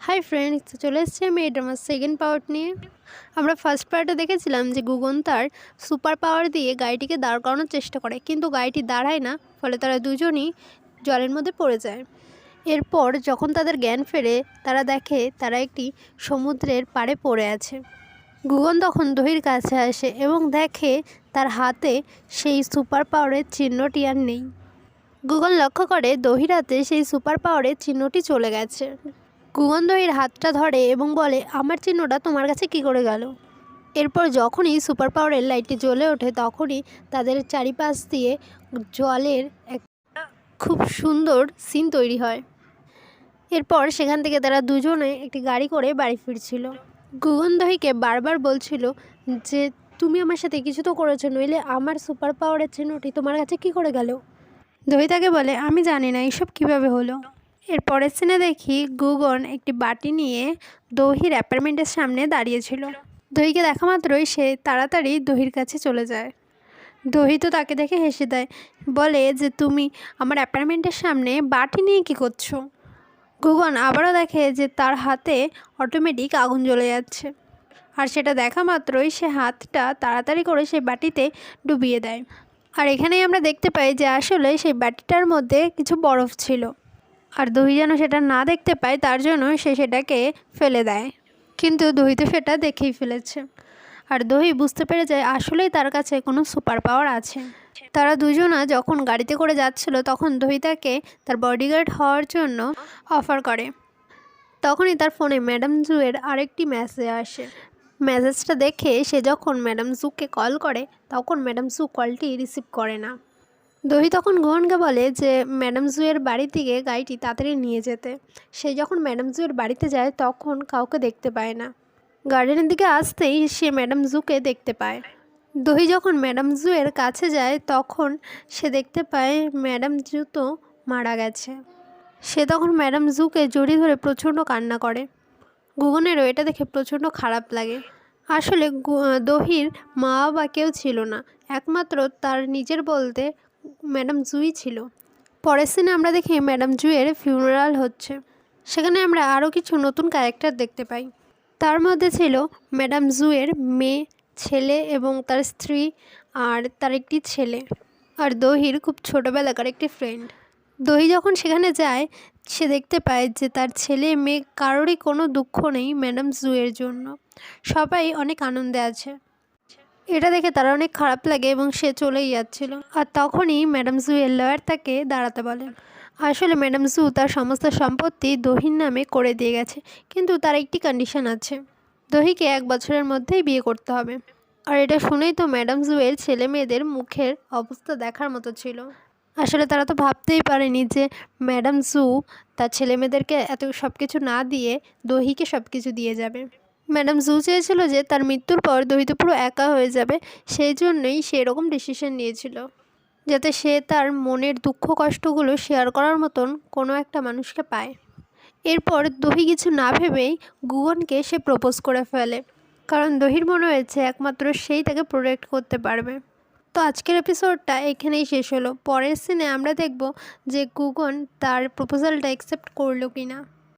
Hi friends, চলে এসেছি আমি এই ড্রামার সেকেন্ড পার্ট নিয়ে। আমরা ফার্স্ট পার্টে দেখেছিলাম যে গুগন তার সুপার পাওয়ার দিয়ে গাড়িটিকে দাঁড় করানোর চেষ্টা করে, কিন্তু গাড়িটি দাঁড়ায় না। ফলে তারা দুজনই জলের মধ্যে পড়ে যায়। এরপর যখন তাদের জ্ঞান ফেরে, তারা দেখে তারা একটি সমুদ্রের পাড়ে পড়ে আছে। গুগন তখন দহির কাছে আসে এবং দেখে তার হাতে সেই সুপার পাওয়ারের চিহ্নটি আর নেই। গুগন লক্ষ্য করে দহির হাতে সেই সুপার পাওয়ারের চিহ্নটি চলে গেছে। গুগন দহির হাতটা ধরে এবং বলে, আমার চিহ্নটা তোমার কাছে কী করে গেল? এরপর যখনই সুপার পাওয়ারের লাইটটি জ্বলে ওঠে, তখনই তাদের চারিপাশ দিয়ে জলের এক খুব সুন্দর সিন তৈরি হয়। এরপর সেখান থেকে তারা দুজনে একটি গাড়ি করে বাড়ি ফিরছিল। গুগন দহিকে বারবার বলছিল যে, তুমি আমার সাথে কিছু তো করেছো, নইলে আমার সুপার পাওয়ারের চিহ্নটি তোমার কাছে কী করে গেল? দহি তাকে বলে, আমি জানি না এইসব কীভাবে হলো। এর পরের সিনে দেখি গুগন একটি বাটি নিয়ে দহির অ্যাপার্টমেন্টের সামনে দাঁড়িয়েছিল। দহিকে দেখা মাত্রই সে তাড়াতাড়ি দহির কাছে চলে যায়। দহি তো তাকে দেখে হেসে দেয়, বলে যে, তুমি আমার অ্যাপার্টমেন্টের সামনে বাটি নিয়ে কী করছো? গুগন আবারও দেখে যে তার হাতে অটোমেটিক আগুন জ্বলে যাচ্ছে, আর সেটা দেখা মাত্রই সে হাতটা তাড়াতাড়ি করে সেই বাটিতে ডুবিয়ে দেয়। আর এখানেই আমরা দেখতে পাই যে আসলে সেই বাটিটার মধ্যে কিছু বরফ ছিল, আর দহি যেন সেটা না দেখতে পায় তার জন্য সে সেটাকে ফেলে দেয়। কিন্তু দহি তো সেটা দেখেই ফেলেছে, আর দহি বুঝতে পেরে যায় আসলেই তার কাছে কোনো সুপার পাওয়ার আছে। তারা দুজনা যখন গাড়িতে করে যাচ্ছিল, তখন দহি তাকে তার বডিগার্ড হওয়ার জন্য অফার করে। তখনই তার ফোনে ম্যাডাম জুয়ের আরেকটি মেসেজ আসে। মেসেজটা দেখে সে যখন ম্যাডাম জুকে কল করে, তখন ম্যাডাম জু কলটি রিসিভ করে না। দহি তখন গুগনকে বলে যে ম্যাডাম জুয়ের বাড়ি থেকে গাড়িটি তাড়াতাড়ি নিয়ে যেতে। সে যখন ম্যাডাম জুয়ের বাড়িতে যায়, তখন কাউকে দেখতে পায় না। গার্ডেনের দিকে আসতেই সে ম্যাডাম জুকে দেখতে পায়। দহি যখন ম্যাডাম জুয়ের কাছে যায়, তখন সে দেখতে পায় ম্যাডাম জু তো মারা গেছে। সে তখন ম্যাডাম জুকে জড়িয়ে ধরে প্রচণ্ড কান্না করে। গুগনেরও এটা দেখে প্রচণ্ড খারাপ লাগে। আসলে দহির মা বাবা কেউ ছিল না, একমাত্র তার নিজের বলতে ম্যাডাম জুই ছিল। পরের সিনে আমরা দেখি ম্যাডাম জুয়ের ফিউনারাল হচ্ছে। সেখানে আমরা আরও কিছু নতুন ক্যারেক্টার দেখতে পাই। তার মধ্যে ছিল ম্যাডাম জুয়ের মেয়ে, ছেলে এবং তার স্ত্রী, আর তার একটি ছেলে, আর দহির খুব ছোটোবেলাকার একটি ফ্রেন্ড। দহি যখন সেখানে যায়, সে দেখতে পায় যে তার ছেলে মেয়ে কারোরই কোনো দুঃখ নেই ম্যাডাম জুয়ের জন্য, সবাই অনেক আনন্দে আছে। এটা দেখে তার অনেক খারাপ লাগে এবং সে চলেই যাচ্ছিল। আর তখনই ম্যাডাম জুয়ের লয়ার তাকে দাঁড়াতে বলে। আসলে ম্যাডাম জু তার সমস্ত সম্পত্তি দহির নামে করে দিয়ে গেছে, কিন্তু তার একটি কন্ডিশন আছে, দহিকে 1 বছরের মধ্যেই বিয়ে করতে হবে। আর এটা শুনেই তো ম্যাডাম জুয়ের ছেলে মেয়েদের মুখের অবস্থা দেখার মতো ছিল। আসলে তারা তো ভাবতেই পারেনি যে ম্যাডাম জু তার ছেলে মেয়েদেরকে এত সব কিছু না দিয়ে দহিকে সব কিছু দিয়ে যাবে। ম্যাডাম জু চেয়েছিল যে তার মৃত্যুর পর দহি তো পুরো একা হয়ে যাবে, সেই জন্যই সে এরকম ডিসিশন নিয়েছিল, যাতে সে তার মনের দুঃখ কষ্টগুলো শেয়ার করার মতন কোনো একটা মানুষকে পায়। এরপর দহি কিছু না ভেবেই গুগনকে সে প্রপোজ করে ফেলে, কারণ দহির মনে হয়েছে একমাত্র সেই তাকে প্রোটেক্ট করতে পারবে। তো আজকের এপিসোডটা এখানেই শেষ হলো। পরের সিনে আমরা দেখব যে গুগন তার প্রপোজালটা অ্যাকসেপ্ট করলো কি না।